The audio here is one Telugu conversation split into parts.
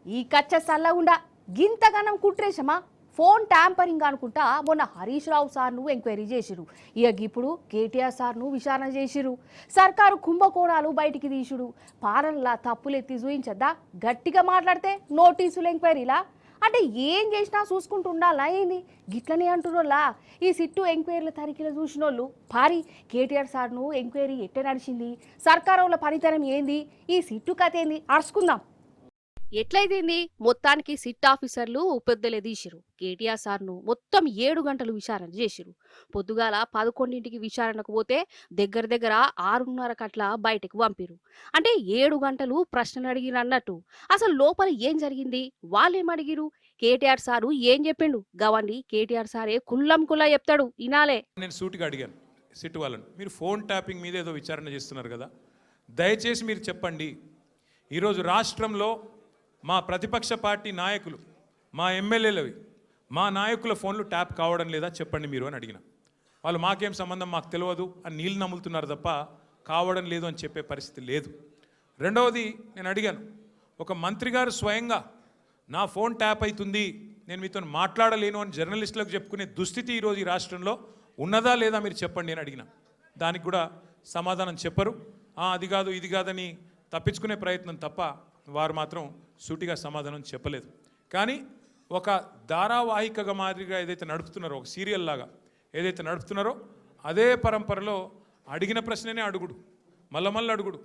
ఈ కచ్చ సల్లగుండా గింతగనం కుట్రేశమా ఫోన్ ట్యాంపరింగ్ అనుకుంటా మొన్న హరీష్ రావు సార్ను ఎంక్వైరీ చేసిరు. ఇక ఇప్పుడు కేటీఆర్ సార్ను విచారణ చేసిరు. సర్కారు కుంభకోణాలు బయటికి తీసుడు, పాలనలా తప్పులెత్తి చూయించద్దా, గట్టిగా మాట్లాడితే నోటీసులు ఎంక్వైరీలా అంటే ఏం చేసినా చూసుకుంటూ ఉండాలా ఏంది? గిట్లనే అంటున్నోళ్ళా ఈ సిట్టు ఎంక్వైరీల తనిఖీలు చూసినోళ్ళు. భారీ కేటీఆర్ సార్ను ఎంక్వైరీ ఎట్ట నడిచింది, సర్కారుల పనితనం ఏంది, ఈ సిట్టు కథ ఏంది అరుచుకుందాం. ఎట్లయితేంది మొత్తానికి సిట్ ఆఫీసర్లు పెద్దలేదీసిరు. కేటీఆర్ సార్ను మొత్తం 7 గంటలు విచారణ చేసిరు. పొద్దుగాల 11ంటికి విచారణకు పోతే దగ్గర దగ్గర 6:30 కట్ల బయటకు పంపిరు. అంటే 7 గంటలు ప్రశ్నలు అడిగిరు అన్నట్టు. అసలు లోపల ఏం జరిగింది, వాళ్ళేమడిగిరు, కేటీఆర్ సారు ఏం చెప్పిండు, గవండి కేటీఆర్ సారే కుల్లం కుల్లా చెప్తాడు, ఇనాలే. నేను సూటిగా అడిగాను సిట్ వాళ్ళని, మీరు ఫోన్ ట్యాపింగ్ మీద ఏదో విచారణ చేస్తున్నారు కదా, దయచేసి మీరు చెప్పండి, ఈరోజు రాష్ట్రంలో మా ప్రతిపక్ష పార్టీ నాయకులు, మా ఎమ్మెల్యేలవి, మా నాయకుల ఫోన్లు ట్యాప్ కావడం లేదా చెప్పండి మీరు అని అడిగిన. వాళ్ళు మాకేం సంబంధం, మాకు తెలియదు అని నీళ్ళు నమ్ములుతున్నారు తప్ప కావడం లేదు అని చెప్పే పరిస్థితి లేదు. రెండవది నేను అడిగాను, ఒక మంత్రి గారు స్వయంగా నా ఫోన్ ట్యాప్ అవుతుంది, నేను మీతో మాట్లాడలేను అని జర్నలిస్టులకు చెప్పుకునే దుస్థితి ఈరోజు ఈ రాష్ట్రంలో ఉన్నదా లేదా మీరు చెప్పండి అని అడిగిన. దానికి కూడా సమాధానం చెప్పరు. అది కాదు ఇది కాదని తప్పించుకునే ప్రయత్నం తప్ప వారు మాత్రం సూటిగా సమాధానం చెప్పలేదు. కానీ ఒక ధారావాహికగా మాదిరిగా ఏదైతే నడుపుతున్నారో, ఒక సీరియల్ లాగా ఏదైతే నడుపుతున్నారో అదే పరంపరలో అడిగిన ప్రశ్ననే అడుగుడు, మళ్ళీ అడుగుడు,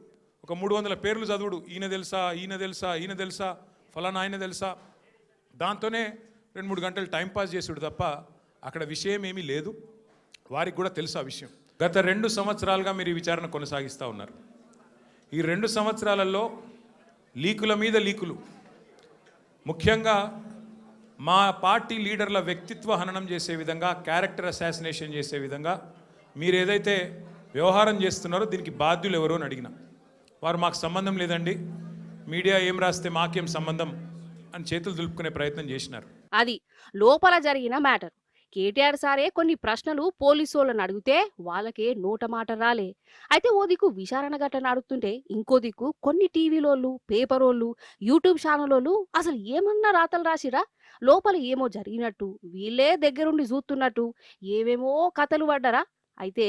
ఒక 300 పేర్లు చదువుడు, ఈయన తెలుసా ఈయన తెలుసా ఈయన తెలుసా ఫలానా ఆయన తెలుసా, దాంతోనే 2-3 గంటలు టైంపాస్ చేసుడు తప్ప అక్కడ విషయం ఏమీ లేదు. వారికి కూడా తెలుసు ఆ విషయం. గత 2 సంవత్సరాలుగా మీరు ఈ విచారణ కొనసాగిస్తూ ఉన్నారు. ఈ 2 సంవత్సరాలలో లీకుల మీద లీకులు, ముఖ్యంగా మా పార్టీ లీడర్ల వ్యక్తిత్వ హననం చేసే విధంగా, క్యారెక్టర్ అసాసినేషన్ చేసే విధంగా మీరు ఏదైతే వ్యవహారం చేస్తున్నారో దీనికి బాధ్యులు ఎవరో అని అడిగిన. వారు మాకు సంబంధం లేదండి, మీడియా ఏం రాస్తే మాకేం సంబంధం అని చేతులు దులుపుకునే ప్రయత్నం చేసినారు. అది లోపల జరిగిన మ్యాటర్. కేటీఆర్ సారే కొన్ని ప్రశ్నలు పోలీసోళ్ళని అడిగితే వాళ్ళకే నోట మాట రాలే. అయితే ఓ దిక్కు విచారణ ఘటన అడుగుతుంటే ఇంకో దిక్కు కొన్ని టీవీలోళ్ళు, పేపరోళ్ళు, యూట్యూబ్ ఛానలోళ్ళు అసలు ఏమన్నా రాతలు రాసిరా, లోపల ఏమో జరిగినట్టు వీళ్ళే దగ్గరుండి చూస్తున్నట్టు ఏవేమో కథలు పడ్డరా. అయితే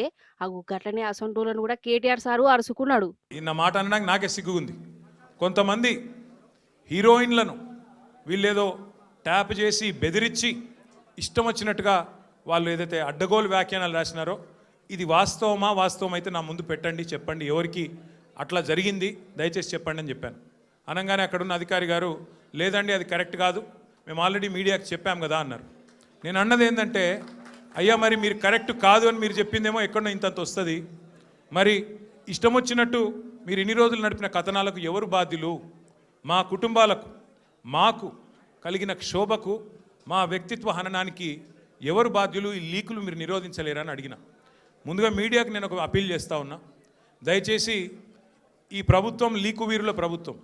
గట్లనే అసంటోళ్ళను కూడా కేటీఆర్ సారు అరుచుకున్నాడు. నా మాట అనడానికి నాకే సిగ్గుంది. కొంతమంది హీరోయిన్లను వీళ్ళేదో ట్యాప్ చేసి బెదిరించి ఇష్టం వచ్చినట్టుగా వాళ్ళు ఏదైతే అడ్డగోలు వ్యాఖ్యానాలు రాసినారో ఇది వాస్తవం అయితే నా ముందు పెట్టండి, చెప్పండి ఎవరికి అట్లా జరిగింది దయచేసి చెప్పండి అని చెప్పాను. అనగానే అక్కడున్న అధికారి గారు లేదండి అది కరెక్ట్ కాదు, మేము ఆల్రెడీ మీడియాకి చెప్పాం కదా అన్నారు. నేను అన్నది ఏంటంటే, అయ్యా మరి మీరు కరెక్ట్ కాదు అని మీరు చెప్పిందేమో ఎక్కడో ఇంతంత వస్తుంది, మరి ఇష్టం వచ్చినట్టు మీరు ఇన్ని రోజులు నడిపిన కథనాలకు ఎవరు బాధ్యులు, మా కుటుంబాలకు మాకు కలిగిన క్షోభకు మా వ్యక్తిత్వ హననానికి ఎవరు బాధ్యులు, ఈ లీకులు మీరు నిరోధించలేరని అడిగిన. ముందుగా మీడియాకి నేను ఒక అప్పీల్ చేస్తూ ఉన్నా, దయచేసి ఈ ప్రభుత్వం లీకు వీరుల ప్రభుత్వం,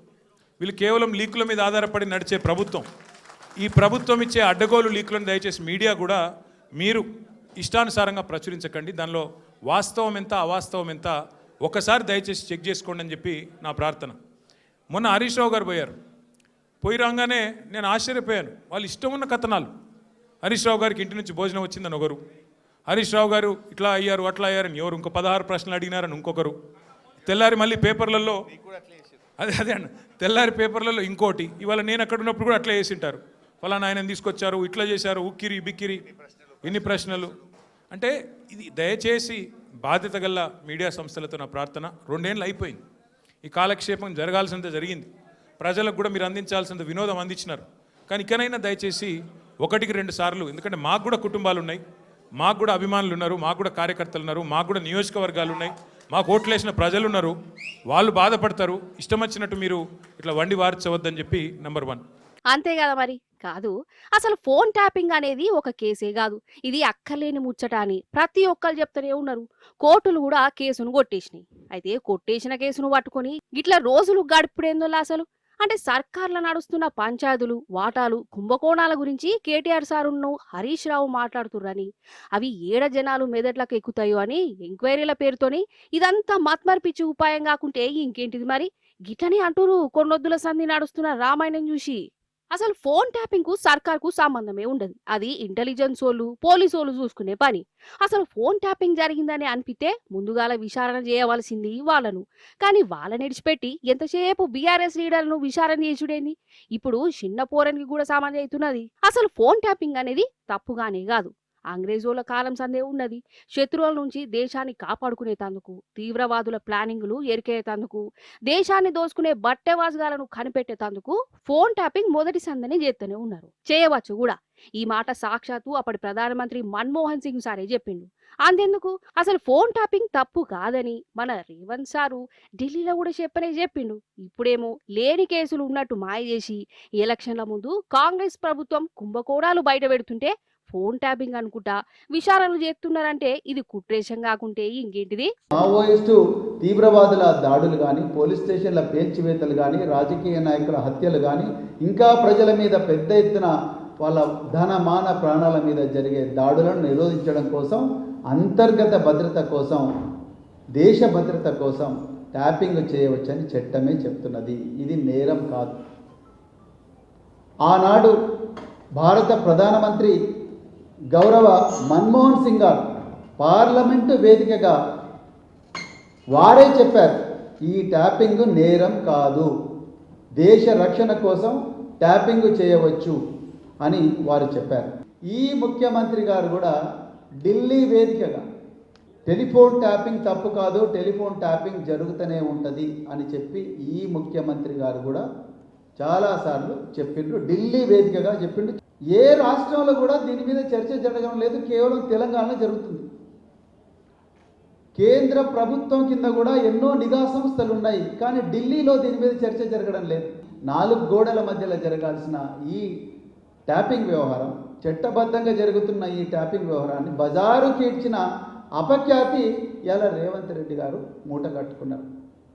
వీళ్ళు కేవలం లీకుల మీద ఆధారపడి నడిచే ప్రభుత్వం. ఈ ప్రభుత్వం ఇచ్చే అడ్డగోలు లీకులను దయచేసి మీడియా కూడా మీరు ఇష్టానుసారంగా ప్రచురించకండి, దానిలో వాస్తవం ఎంత అవాస్తవం ఎంత ఒకసారి దయచేసి చెక్ చేసుకోండి అని చెప్పి నా ప్రార్థన. మొన్న హరీష్ రావు గారు పోయి రాగానే నేను ఆశ్చర్యపోయాను. వాళ్ళు ఇష్టం ఉన్న కథనాలు, హరీష్ రావు గారికి ఇంటి నుంచి భోజనం వచ్చిందని ఒకరు, హరీష్ రావు గారు ఇట్లా అయ్యారు అట్లా అయ్యారని ఎవరు, ఇంకో 16 ప్రశ్నలు అడిగినారని ఇంకొకరు, తెల్లారి మళ్ళీ పేపర్లలో అదే అన్న తెల్లారి పేపర్లలో ఇంకోటి, ఇవాళ నేను అక్కడ ఉన్నప్పుడు కూడా అట్లా చేసింటారు, ఫలానా ఆయన తీసుకొచ్చారు ఇట్లా చేశారు ఉక్కిరి బిక్కిరి ఇన్ని ప్రశ్నలు. అంటే ఇది దయచేసి బాధ్యత గల మీడియా సంస్థలతో నా ప్రార్థన. 2 ఏళ్ళు అయిపోయింది, ఈ కాలక్షేపం జరగాల్సినంత జరిగింది, ప్రజలకు కూడా మీరు అందించాల్సినంత వినోదం అందించినారు. కానీ ఇకనైనా దయచేసి 1-2 సార్లు, ఎందుకంటే మాకు కూడా కుటుంబాలు ఉన్నాయి, మాకు కూడా అభిమానులు ఉన్నారు, మాకు కూడా కార్యకర్తలు ఉన్నారు, మాకు కూడా నియోజకవర్గాలు ఉన్నాయి, మాకు ఓట్లేసిన ప్రజలు ఉన్నారు, వాళ్ళు బాధపడతారు. ఇష్టం వచ్చినట్టు మీరు ఇట్లా వండి వార్చవద్దని చెప్పి నంబర్ 1. అంతే కదా మరి. కాదు అసలు ఫోన్ ట్యాపింగ్ అనేది ఒక కేసే కాదు, ఇది అక్కర్లేని ముచ్చట అని ప్రతి ఒక్కరు చెప్తూనే ఉన్నారు. కోర్టులు కూడా కేసును కొట్టేసినాయి. అయితే కొట్టేసిన కేసును పట్టుకొని ఇట్లా రోజులు గడుపుడేందో అసలు. అంటే సర్కార్ల నడుస్తున్న పంచాయతీలు, వాటాలు, కుంభకోణాల గురించి కేటీఆర్ సారును హరీష్ రావు మాట్లాడుతుర్రని, అవి ఏడ జనాలు మెదట్లకు ఎక్కుతాయో అని ఎంక్వైరీల పేరుతోని ఇదంతా మత్మర్పిచ్చి ఉపాయం కాకుంటే ఇంకేంటిది మరి. గిట్లనే అంటూరు కొన్నొద్దుల సంధి నడుస్తున్న రామాయణం చూసి. అసలు ఫోన్ ట్యాపింగ్ కు సర్కార్కు సంబంధమే ఉండదు. అది ఇంటెలిజెన్స్ వాళ్ళు పోలీసు వాళ్ళు చూసుకునే పని. అసలు ఫోన్ ట్యాపింగ్ జరిగిందని అనిపితే ముందుగాల విచారణ చేయవలసింది వాళ్ళను. కానీ వాళ్ళని విడిచిపెట్టి ఎంతసేపు బీఆర్ఎస్ లీడర్లను విచారణ చేసుడేంది? ఇప్పుడు చిన్న పోరనికి కూడా సామాన్య అవుతున్నది. అసలు ఫోన్ ట్యాపింగ్ అనేది తప్పుగానే కాదు, అంగ్రేజోల కాలం సందే ఉన్నది. శత్రువుల నుంచి దేశాన్ని కాపాడుకునేతందుకు, తీవ్రవాదుల ప్లానింగ్లు ఎరికేతందుకు, దేశాన్ని దోసుకునే బట్టెవాజగాలను కనిపెట్టేతందుకు ఫోన్ ట్యాపింగ్ మొదటి సందని చేస్తూనే ఉన్నారు, చేయవచ్చు కూడా. ఈ మాట సాక్షాత్తు అప్పటి ప్రధానమంత్రి మన్మోహన్ సింగ్ సారే చెప్పిండు. అంతెందుకు, అసలు ఫోన్ ట్యాపింగ్ తప్పు కాదని మన రేవంత్ సారు ఢిల్లీలో కూడా చెప్పిండు. ఇప్పుడేమో లేని కేసులు ఉన్నట్టు మాయ చేసి ఎలక్షన్ల ముందు కాంగ్రెస్ ప్రభుత్వం కుంభకోణాలు బయట పెడుతుంటే ఫోన్ ట్యాపింగ్ అనుకుంటా విచారణలు చేస్తున్నారంటే ఇది కుట్రేషం కాకుంటే ఇంకేంటిది? మావోయిస్టు తీవ్రవాదుల దాడులు కానీ, పోలీస్ స్టేషన్ల పేల్చివేతలు కానీ, రాజకీయ నాయకుల హత్యలు కానీ, ఇంకా ప్రజల మీద పెద్ద ఎత్తున వాళ్ళ ధన మాన ప్రాణాల మీద జరిగే దాడులను నిరోధించడం కోసం, అంతర్గత భద్రత కోసం, దేశ భద్రత కోసం ట్యాపింగ్ చేయవచ్చని చట్టమే చెప్తున్నది. ఇది నేరం కాదు. ఆనాడు భారత ప్రధానమంత్రి గౌరవ మన్మోహన్ సింగ్ గారు పార్లమెంటు వేదికగా వారే చెప్పారు, ఈ ట్యాపింగ్ నేరం కాదు, దేశ రక్షణ కోసం ట్యాపింగ్ చేయవచ్చు అని వారు చెప్పారు. ఈ ముఖ్యమంత్రి గారు కూడా ఢిల్లీ వేదికగా టెలిఫోన్ ట్యాపింగ్ తప్పు కాదు, టెలిఫోన్ ట్యాపింగ్ జరుగుతూనే ఉంటుంది అని చెప్పి ఈ ముఖ్యమంత్రి గారు కూడా చాలాసార్లు చెప్పిండ్రు, ఢిల్లీ వేదికగా చెప్పిండు. ఏ రాష్ట్రంలో కూడా దీని మీద చర్చ జరగడం లేదు, కేవలం తెలంగాణలో జరుగుతుంది. కేంద్ర ప్రభుత్వం కింద కూడా ఎన్నో నిఘా సంస్థలు ఉన్నాయి, కానీ ఢిల్లీలో దీని మీద చర్చ జరగడం లేదు. 4 గోడల మధ్యలో జరగాల్సిన ఈ ట్యాపింగ్ వ్యవహారం, చట్టబద్ధంగా జరుగుతున్న ఈ ట్యాపింగ్ వ్యవహారాన్ని బజారుకి ఇచ్చిన అపఖ్యాతి ఇలా రేవంత్ రెడ్డి గారు మూట కట్టుకున్నారు.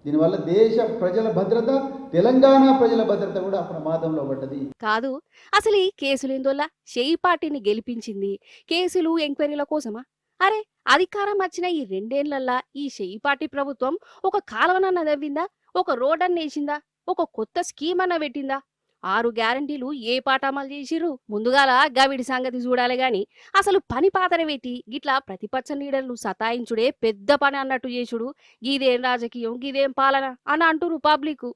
దీనివల్ల దేశ ప్రజల భద్రత, తెలంగాణ ప్రజల భద్రత కూడా ప్రమాదంలో పడ్డది. కాదు, అసలు ఈ కేసులేందోలా షెయి పార్టీని గెలిపించింది కేసులు ఎంక్వైరీల కోసమా? అరే, అధికారం వచ్చిన ఈ 2 ఏళ్లల్లా ఈ షెయి పార్టీ ప్రభుత్వం ఒక కాలువనన్న తవ్విందా? ఒక రోడ్ అన్న వేసిందా? ఒక కొత్త స్కీమ్ అన్న పెట్టిందా? 6 గ్యారంటీలు ఏ పాట అమలు చేసిర్రు? ముందుగాల గవిడి సంగతి చూడాలి గాని అసలు పని పాతర పెట్టి గిట్లా ప్రతిపక్ష లీడర్లు సతాయించుడే పెద్ద పని అన్నట్టు చేసుడు, గిదేం రాజకీయం గిదేం పాలన అని అంటురు పబ్లిక్.